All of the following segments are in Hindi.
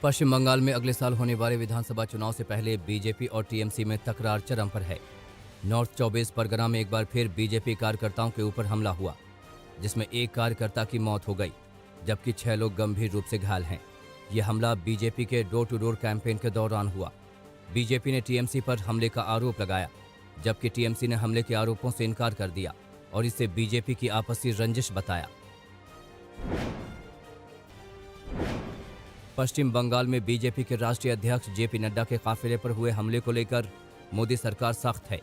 पश्चिम बंगाल में अगले साल होने वाले विधानसभा चुनाव से पहले बीजेपी और टीएमसी में तकरार चरम पर है। नॉर्थ 24 परगना में एक बार फिर बीजेपी कार्यकर्ताओं के ऊपर हमला हुआ, जिसमें एक कार्यकर्ता की मौत हो गई, जबकि 6 लोग गंभीर रूप से घायल हैं। यह हमला बीजेपी के डोर टू डोर कैंपेन के दौरान हुआ। बीजेपी ने टीएमसी पर हमले का आरोप लगाया, जबकि टीएमसी ने हमले के आरोपों से इनकार कर दिया और इसे बीजेपी की आपसी रंजिश बताया। पश्चिम बंगाल में बीजेपी के राष्ट्रीय अध्यक्ष जेपी नड्डा के काफिले पर हुए हमले को लेकर मोदी सरकार सख्त है।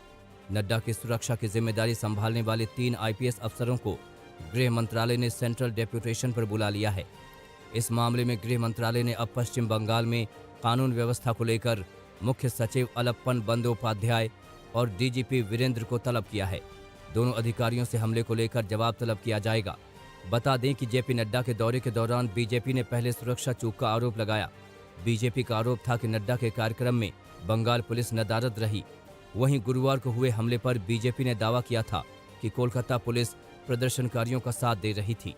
नड्डा की सुरक्षा की जिम्मेदारी संभालने वाले 3 आईपीएस अफसरों को गृह मंत्रालय ने सेंट्रल डेप्यूटेशन पर बुला लिया है। इस मामले में गृह मंत्रालय ने अब पश्चिम बंगाल में कानून व्यवस्था को लेकर मुख्य सचिव अलप्पन बंदोपाध्याय और डीजीपी वीरेंद्र को तलब किया है। दोनों अधिकारियों से हमले को लेकर जवाब तलब किया जाएगा। बता दें कि जेपी नड्डा के दौरे के दौरान बीजेपी ने पहले सुरक्षा चूक का आरोप लगाया। बीजेपी का आरोप था कि नड्डा के कार्यक्रम में बंगाल पुलिस नदारद रही। वहीं गुरुवार को हुए हमले पर बीजेपी ने दावा किया था कि कोलकाता पुलिस प्रदर्शनकारियों का साथ दे रही थी।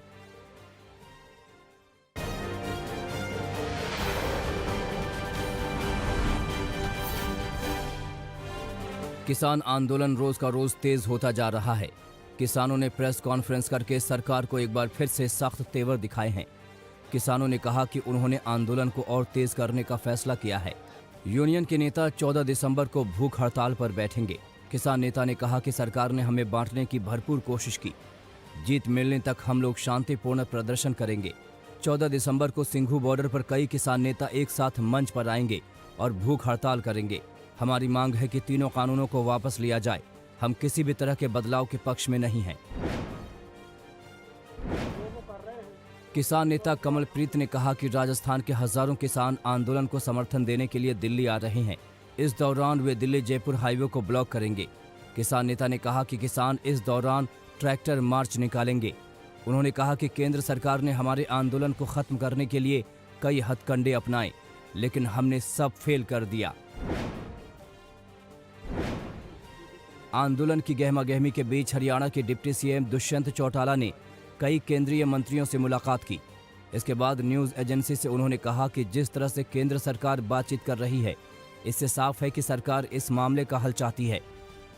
किसान आंदोलन रोज का रोज तेज होता जा रहा है। किसानों ने प्रेस कॉन्फ्रेंस करके सरकार को एक बार फिर से सख्त तेवर दिखाए हैं। किसानों ने कहा कि उन्होंने आंदोलन को और तेज करने का फैसला किया है। यूनियन के नेता 14 दिसंबर को भूख हड़ताल पर बैठेंगे। किसान नेता ने कहा कि सरकार ने हमें बांटने की भरपूर कोशिश की। जीत मिलने तक हम लोग शांतिपूर्ण प्रदर्शन करेंगे। 14 दिसंबर को सिंघू बॉर्डर पर कई किसान नेता एक साथ मंच पर आएंगे और भूख हड़ताल करेंगे। हमारी मांग है कि तीनों कानूनों को वापस लिया जाए। हम किसी भी तरह के बदलाव के पक्ष में नहीं हैं। किसान नेता कमलप्रीत ने कहा कि राजस्थान के हजारों किसान आंदोलन को समर्थन देने के लिए दिल्ली आ रहे हैं। इस दौरान वे दिल्ली जयपुर हाईवे को ब्लॉक करेंगे। किसान नेता ने कहा कि किसान इस दौरान ट्रैक्टर मार्च निकालेंगे। उन्होंने कहा कि केंद्र सरकार ने हमारे आंदोलन को खत्म करने के लिए कई हथकंडे अपनाए, लेकिन हमने सब फेल कर दिया। आंदोलन की गहमागहमी के बीच हरियाणा के डिप्टी सीएम दुष्यंत चौटाला ने कई केंद्रीय मंत्रियों से मुलाकात की। इसके बाद न्यूज एजेंसी से उन्होंने कहा कि जिस तरह से केंद्र सरकार बातचीत कर रही है, इससे साफ है कि सरकार इस मामले का हल चाहती है।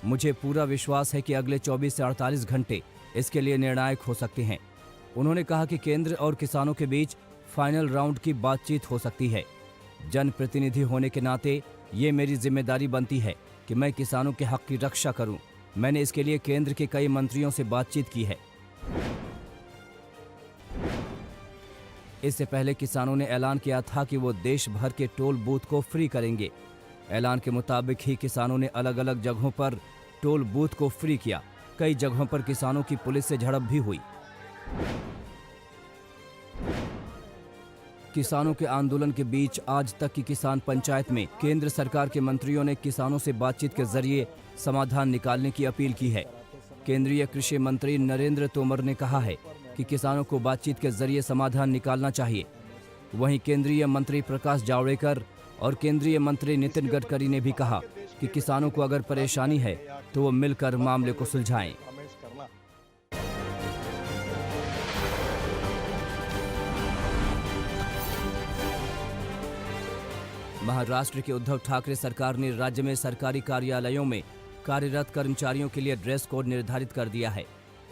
मुझे पूरा विश्वास है कि अगले 24 से 48 घंटे इसके लिए निर्णायक हो सकते हैं। उन्होंने कहा कि केंद्र और किसानों के बीच फाइनल राउंड की बातचीत हो सकती है। जनप्रतिनिधि होने के नाते ये मेरी जिम्मेदारी बनती है कि मैं किसानों के हक की रक्षा करूं। मैंने इसके लिए केंद्र के कई मंत्रियों से बातचीत की है। इससे पहले किसानों ने ऐलान किया था कि वो देश भर के टोल बूथ को फ्री करेंगे। ऐलान के मुताबिक ही किसानों ने अलग अलग जगहों पर टोल बूथ को फ्री किया। कई जगहों पर किसानों की पुलिस से झड़प भी हुई। किसानों के आंदोलन के बीच आज तक की किसान पंचायत में केंद्र सरकार के मंत्रियों ने किसानों से बातचीत के जरिए समाधान निकालने की अपील की है। केंद्रीय कृषि मंत्री नरेंद्र तोमर ने कहा है कि किसानों को बातचीत के जरिए समाधान निकालना चाहिए। वहीं केंद्रीय मंत्री प्रकाश जावड़ेकर और केंद्रीय मंत्री नितिन गडकरी ने भी कहा कि किसानों को अगर परेशानी है तो वो मिलकर मामले को सुलझाएं। महाराष्ट्र के उद्धव ठाकरे सरकार ने राज्य में सरकारी कार्यालयों में कार्यरत कर्मचारियों के लिए ड्रेस कोड निर्धारित कर दिया है।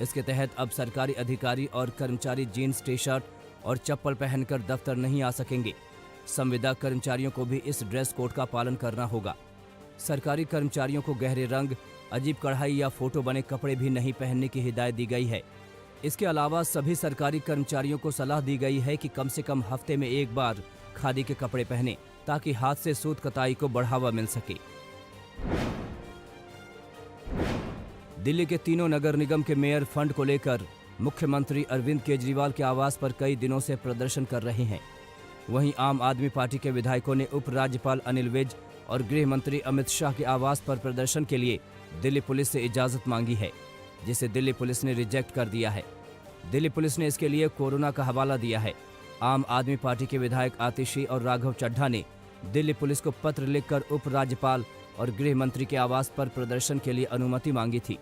इसके तहत अब सरकारी अधिकारी और कर्मचारी जीन्स, टी शर्ट और चप्पल पहनकर दफ्तर नहीं आ सकेंगे। संविदा कर्मचारियों को भी इस ड्रेस कोड का पालन करना होगा। सरकारी कर्मचारियों को गहरे रंग, अजीब कढ़ाई या फोटो बने कपड़े भी नहीं पहनने की हिदायत दी गई है। इसके अलावा सभी सरकारी कर्मचारियों को सलाह दी गई है कि कम से कम हफ्ते में एक बार खादी के कपड़े पहने, ताकि हाथ से सूत कताई को बढ़ावा मिल सके। दिल्ली के तीनों नगर निगम के मेयर फंड को लेकर मुख्यमंत्री अरविंद केजरीवाल के आवास पर कई दिनों से प्रदर्शन कर रहे हैं। वहीं आम आदमी पार्टी के विधायकों ने उपराज्यपाल अनिल विज और गृह मंत्री अमित शाह के आवास पर प्रदर्शन के लिए दिल्ली पुलिस से इजाजत मांगी है, जिसे दिल्ली पुलिस ने रिजेक्ट कर दिया है। दिल्ली पुलिस ने इसके लिए कोरोना का हवाला दिया है। आम आदमी पार्टी के विधायक आतिशी और राघव चड्ढा ने दिल्ली पुलिस को पत्र लिखकर उपराज्यपाल और गृह मंत्री के आवास पर प्रदर्शन के लिए अनुमति मांगी थी।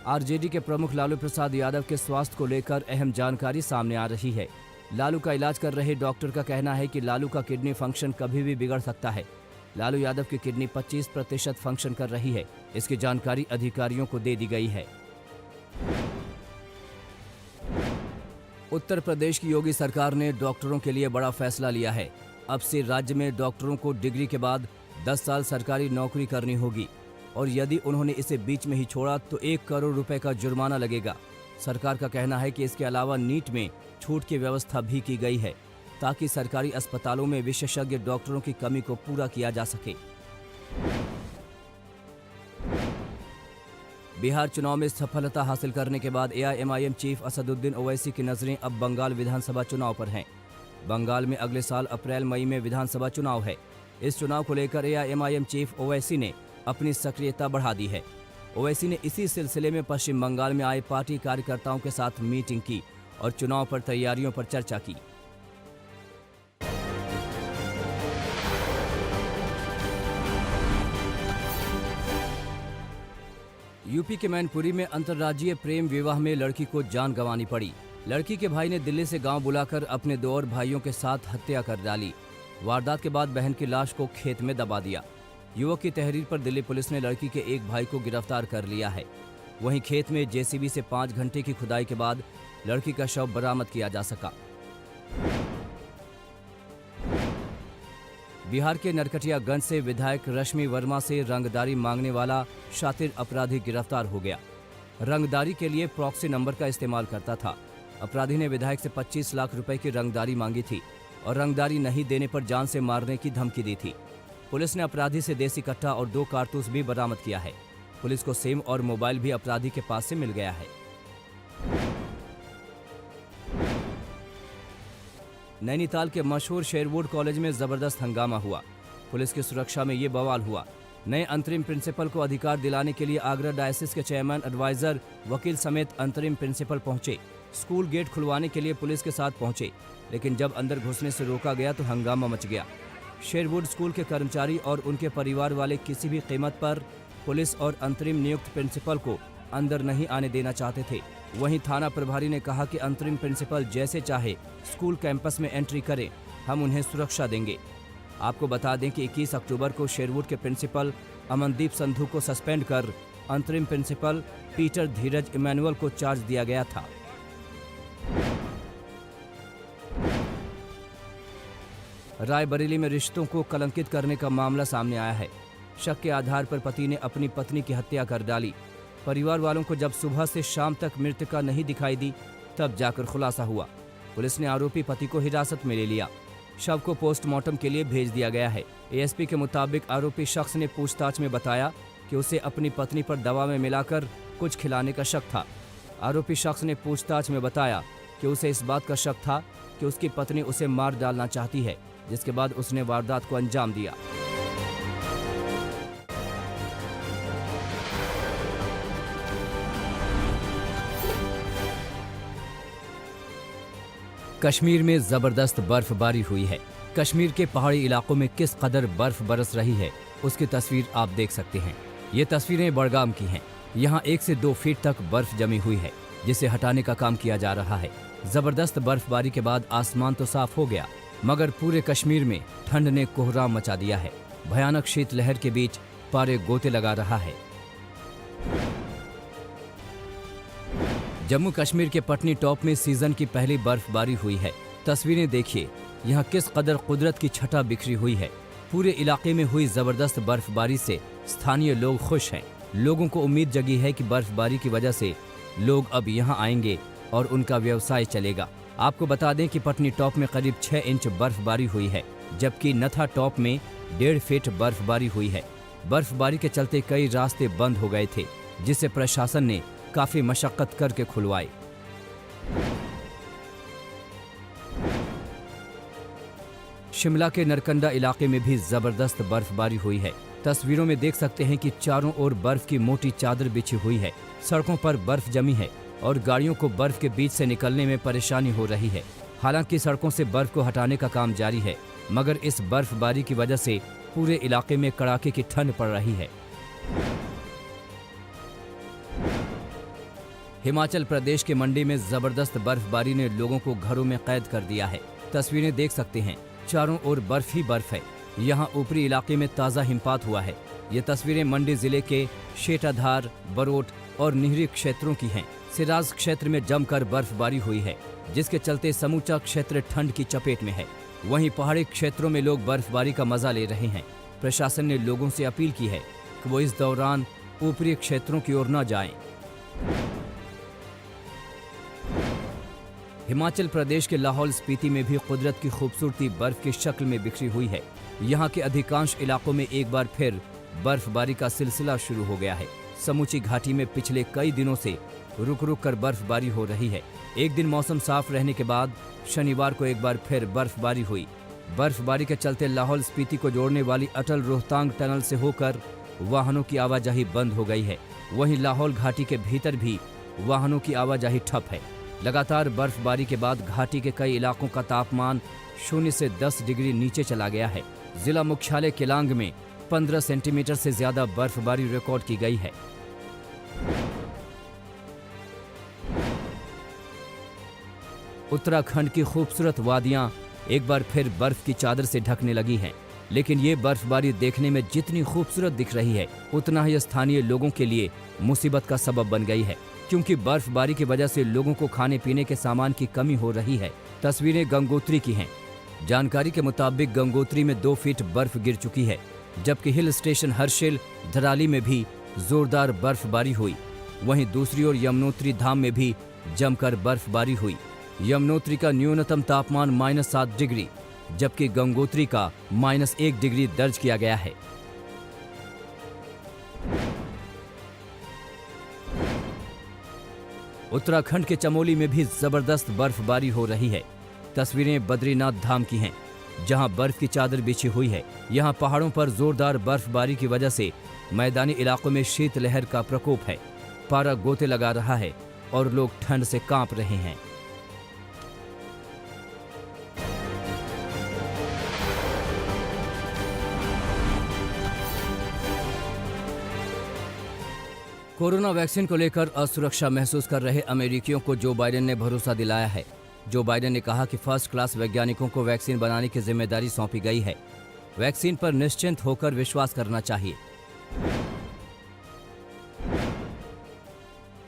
आरजेडी के प्रमुख लालू प्रसाद यादव के स्वास्थ्य को लेकर अहम जानकारी सामने आ रही है। लालू का इलाज कर रहे डॉक्टर का कहना है कि लालू का किडनी फंक्शन कभी भी बिगड़ सकता है। लालू यादव की किडनी 25% फंक्शन कर रही है। इसकी जानकारी अधिकारियों को दे दी गई है। उत्तर प्रदेश की योगी सरकार ने डॉक्टरों के लिए बड़ा फैसला लिया है। अब से राज्य में डॉक्टरों को डिग्री के बाद 10 साल सरकारी नौकरी करनी होगी और यदि उन्होंने इसे बीच में ही छोड़ा तो 1 करोड़ रुपए का जुर्माना लगेगा। सरकार का कहना है कि इसके अलावा नीट में छूट की व्यवस्था भी की गई है ताकि सरकारी अस्पतालों में विशेषज्ञ डॉक्टरों की कमी को पूरा किया जा सके। बिहार चुनाव में सफलता हासिल करने के बाद एआईएमआईएम चीफ असदुद्दीन ओवैसी की नजरें अब बंगाल विधानसभा चुनाव पर हैं। बंगाल में अगले साल अप्रैल मई में विधानसभा चुनाव है। इस चुनाव को लेकर एआईएमआईएम चीफ ओवैसी ने अपनी सक्रियता बढ़ा दी है। ओवैसी ने इसी सिलसिले में पश्चिम बंगाल में आए पार्टी कार्यकर्ताओं के साथ मीटिंग की और चुनाव पर तैयारियों पर चर्चा की। यूपी के मैनपुरी में अंतर्राज्यीय प्रेम विवाह में लड़की को जान गंवानी पड़ी। लड़की के भाई ने दिल्ली से गांव बुलाकर अपने 2 और भाइयों के साथ हत्या कर डाली। वारदात के बाद बहन की लाश को खेत में दबा दिया। युवक की तहरीर पर दिल्ली पुलिस ने लड़की के एक भाई को गिरफ्तार कर लिया है। वहीं खेत में जेसीबी से 5 घंटे की खुदाई के बाद लड़की का शव बरामद किया जा सका। बिहार के नरकटियागंज से विधायक रश्मि वर्मा से रंगदारी मांगने वाला शातिर अपराधी गिरफ्तार हो गया। रंगदारी के लिए प्रॉक्सी नंबर का इस्तेमाल करता था। अपराधी ने विधायक से 25 लाख रुपए की रंगदारी मांगी थी और रंगदारी नहीं देने पर जान से मारने की धमकी दी थी। पुलिस ने अपराधी से देसी कट्टा और 2 कारतूस भी बरामद किया है। पुलिस को सिम और मोबाइल भी अपराधी के पास से मिल गया है। नैनीताल के मशहूर शेरवुड कॉलेज में जबरदस्त हंगामा हुआ। पुलिस की सुरक्षा में ये बवाल हुआ। नए अंतरिम प्रिंसिपल को अधिकार दिलाने के लिए आगरा डायसिस के चेयरमैन, एडवाइजर, वकील समेत अंतरिम प्रिंसिपल पहुंचे। स्कूल गेट खुलवाने के लिए पुलिस के साथ पहुंचे, लेकिन जब अंदर घुसने से रोका गया तो हंगामा मच गया। शेरवुड स्कूल के कर्मचारी और उनके परिवार वाले किसी भी कीमत पर पुलिस और अंतरिम नियुक्त प्रिंसिपल को अंदर नहीं आने देना चाहते थे। वहीं थाना प्रभारी ने कहा कि अंतरिम प्रिंसिपल जैसे चाहे स्कूल कैंपस में एंट्री करें, हम उन्हें सुरक्षा देंगे। आपको बता दें कि 21 अक्टूबर को शेरवुड के प्रिंसिपल अमनदीप संधू को सस्पेंड कर अंतरिम प्रिंसिपल पीटर धीरज इमैनुअल को चार्ज दिया गया था। रायबरेली में रिश्तों को कलंकित करने का मामला सामने आया है। शक के आधार पर पति ने अपनी पत्नी की हत्या कर डाली। परिवार वालों को जब सुबह से शाम तक मृतका नहीं दिखाई दी, तब जाकर खुलासा हुआ। पुलिस ने आरोपी पति को हिरासत में ले लिया। शव को पोस्टमार्टम के लिए भेज दिया गया है। एएसपी के मुताबिक आरोपी शख्स ने पूछताछ में बताया कि उसे अपनी पत्नी पर दवा में मिलाकर कुछ खिलाने का शक था। आरोपी शख्स ने पूछताछ में बताया कि उसे इस बात का शक था कि उसकी पत्नी उसे मार डालना चाहती है, जिसके बाद उसने वारदात को अंजाम दिया। कश्मीर में जबरदस्त बर्फबारी हुई है। कश्मीर के पहाड़ी इलाकों में किस कदर बर्फ बरस रही है, उसकी तस्वीर आप देख सकते हैं। ये तस्वीरें बड़गाम की हैं। यहाँ 1 से 2 फीट तक बर्फ जमी हुई है, जिसे हटाने का काम किया जा रहा है। जबरदस्त बर्फबारी के बाद आसमान तो साफ हो गया, मगर पूरे कश्मीर में ठंड ने कोहराम मचा दिया है। भयानक शीतलहर के बीच पारे गोते लगा रहा है। जम्मू कश्मीर के पटनी टॉप में सीजन की पहली बर्फबारी हुई है। तस्वीरें देखिए, यहाँ किस कदर कुदरत की छटा बिखरी हुई है। पूरे इलाके में हुई जबरदस्त बर्फबारी से स्थानीय लोग खुश हैं। लोगों को उम्मीद जगी है कि बर्फबारी की वजह से लोग अब यहाँ आएंगे और उनका व्यवसाय चलेगा। आपको बता दें कि पटनी टॉप में करीब 6 इंच बर्फबारी हुई है, जबकि नथा टॉप में 1.5 फीट बर्फबारी हुई है। बर्फबारी के चलते कई रास्ते बंद हो गए थे, जिसे प्रशासन ने काफी मशक्कत करके खुलवाए। शिमला के नरकंडा इलाके में भी जबरदस्त बर्फबारी हुई है। तस्वीरों में देख सकते हैं कि चारों ओर बर्फ की मोटी चादर बिछी हुई है। सड़कों पर बर्फ जमी है और गाड़ियों को बर्फ के बीच से निकलने में परेशानी हो रही है। हालांकि सड़कों से बर्फ को हटाने का काम जारी है, मगर इस बर्फबारी की वजह से पूरे इलाके में कड़ाके की ठंड पड़ रही है। हिमाचल प्रदेश के मंडी में जबरदस्त बर्फबारी ने लोगों को घरों में कैद कर दिया है। तस्वीरें देख सकते हैं, चारों ओर बर्फ ही बर्फ है। यहाँ ऊपरी इलाके में ताज़ा हिमपात हुआ है। ये तस्वीरें मंडी जिले के शेटाधार, बरोट और निहरी क्षेत्रों की हैं। सिराज क्षेत्र में जमकर बर्फबारी हुई है, जिसके चलते समूचा क्षेत्र ठंड की चपेट में है। वहीं पहाड़ी क्षेत्रों में लोग बर्फबारी का मजा ले रहे हैं। प्रशासन ने लोगों से अपील की है कि वो इस दौरान ऊपरी क्षेत्रों की ओर न जाएं। हिमाचल प्रदेश के लाहौल स्पीति में भी कुदरत की खूबसूरती बर्फ की शक्ल में बिखरी हुई है। यहाँ के अधिकांश इलाकों में एक बार फिर बर्फबारी का सिलसिला शुरू हो गया है। समूची घाटी में पिछले कई दिनों से रुक रुक कर बर्फबारी हो रही है। एक दिन मौसम साफ रहने के बाद शनिवार को एक बार फिर बर्फबारी हुई। बर्फबारी के चलते लाहौल स्पीति को जोड़ने वाली अटल रोहतांग टनल से होकर वाहनों की आवाजाही बंद हो गई है। वहीं लाहौल घाटी के भीतर भी वाहनों की आवाजाही ठप है। लगातार बर्फबारी के बाद घाटी के कई इलाकों का तापमान 0 से 10 डिग्री नीचे चला गया है। जिला मुख्यालय केलांग में 15 सेंटीमीटर से ज्यादा बर्फबारी रिकॉर्ड की गई है। उत्तराखंड की खूबसूरत वादियां एक बार फिर बर्फ की चादर से ढकने लगी हैं। लेकिन ये बर्फबारी देखने में जितनी खूबसूरत दिख रही है, उतना ही स्थानीय लोगों के लिए मुसीबत का सबब बन गई है, क्योंकि बर्फबारी की वजह से लोगों को खाने पीने के सामान की कमी हो रही है। तस्वीरें गंगोत्री की हैं। जानकारी के मुताबिक गंगोत्री में 2 फीट बर्फ गिर चुकी है, जबकि हिल स्टेशन हर्षिल, धराली में भी जोरदार बर्फबारी हुई। वहीं दूसरी ओर यमुनोत्री धाम में भी जमकर बर्फबारी हुई। यमुनोत्री का न्यूनतम तापमान -7 डिग्री, जबकि गंगोत्री का -1 डिग्री दर्ज किया गया है। उत्तराखंड के चमोली में भी जबरदस्त बर्फबारी हो रही है। तस्वीरें बद्रीनाथ धाम की हैं, जहां बर्फ की चादर बिछी हुई है। यहां पहाड़ों पर जोरदार बर्फबारी की वजह से मैदानी इलाकों में शीतलहर का प्रकोप है। पारा गोते लगा रहा है और लोग ठंड से कांप रहे हैं। कोरोना वैक्सीन को लेकर असुरक्षा महसूस कर रहे अमेरिकियों को जो बाइडेन ने भरोसा दिलाया है। जो बाइडेन ने कहा कि फर्स्ट क्लास वैज्ञानिकों को वैक्सीन बनाने की जिम्मेदारी सौंपी गई है। वैक्सीन पर निश्चिंत होकर विश्वास करना चाहिए।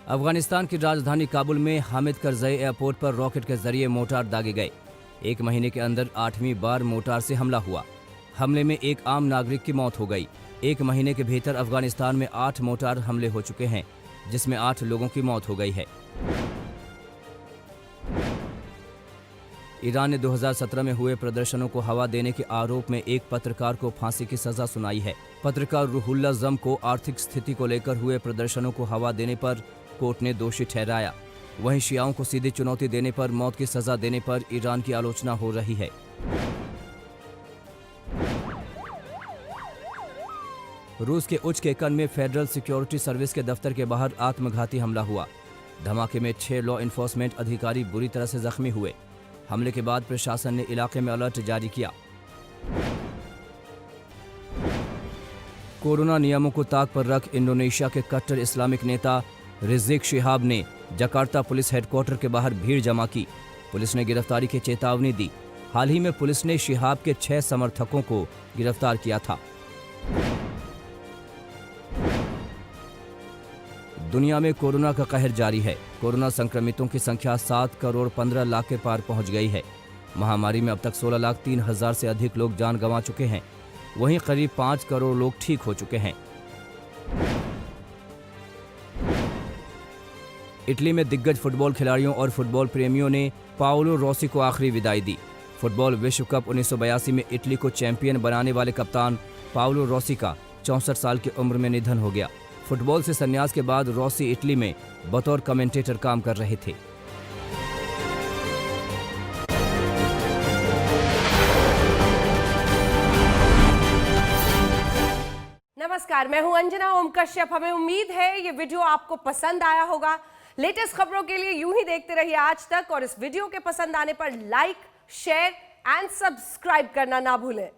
अफगानिस्तान की राजधानी काबुल में हामिद करजई एयरपोर्ट पर रॉकेट के जरिए मोर्टार दागे गए। 1 महीने के अंदर 8वीं बार मोर्टार से हमला हुआ। हमले में एक आम नागरिक की मौत हो गई। 1 महीने के भीतर अफगानिस्तान में 8 मोर्टार हमले हो चुके हैं, जिसमें 8 लोगों की मौत हो गई है। ईरान ने 2017 में हुए प्रदर्शनों को हवा देने के आरोप में एक पत्रकार को फांसी की सजा सुनाई है। पत्रकार रूहुल्लाह जम को आर्थिक स्थिति को लेकर हुए प्रदर्शनों को हवा देने पर कोर्ट ने दोषी ठहराया। वहीं शियाओं को सीधी चुनौती देने पर मौत की सजा देने पर ईरान की आलोचना हो रही है। रूस के उज़्बेकिस्तान में फेडरल सिक्योरिटी सर्विस के दफ्तर के बाहर आत्मघाती हमला हुआ। धमाके में 6 लॉ इन्फोर्समेंट अधिकारी बुरी तरह से जख्मी हुए। हमले के बाद प्रशासन ने इलाके में अलर्ट जारी किया। कोरोना नियमों को ताक पर रख इंडोनेशिया के कट्टर इस्लामिक नेता रिज़िक शिहाब ने जकार्ता पुलिस हेडक्वार्टर के बाहर भीड़ जमा की। पुलिस ने गिरफ्तारी की चेतावनी दी। हाल ही में पुलिस ने शिहाब के 6 समर्थकों को गिरफ्तार किया था। दुनिया में कोरोना का कहर जारी है। कोरोना संक्रमितों की संख्या 7 करोड़ 15 लाख के पार पहुंच गई है। महामारी में अब तक 16,03,000 से अधिक लोग जान गंवा चुके हैं। वहीं करीब 5 करोड़ लोग ठीक हो चुके हैं। इटली में दिग्गज फुटबॉल खिलाड़ियों और फुटबॉल प्रेमियों ने पाओलो रोसी को आखिरी विदाई दी। फुटबॉल विश्व कप 1982 में इटली को चैंपियन बनाने वाले कप्तान पाओलो रोसी का 64 साल की उम्र में निधन हो गया। फुटबॉल से संन्यास के बाद रोसी इटली में बतौर कमेंटेटर काम कर रहे थे। नमस्कार, मैं हूं अंजना ओम कश्यप। हमें उम्मीद है ये वीडियो आपको पसंद आया होगा। लेटेस्ट खबरों के लिए यूं ही देखते रहिए आज तक, और इस वीडियो के पसंद आने पर लाइक, शेयर एंड सब्सक्राइब करना ना भूलें।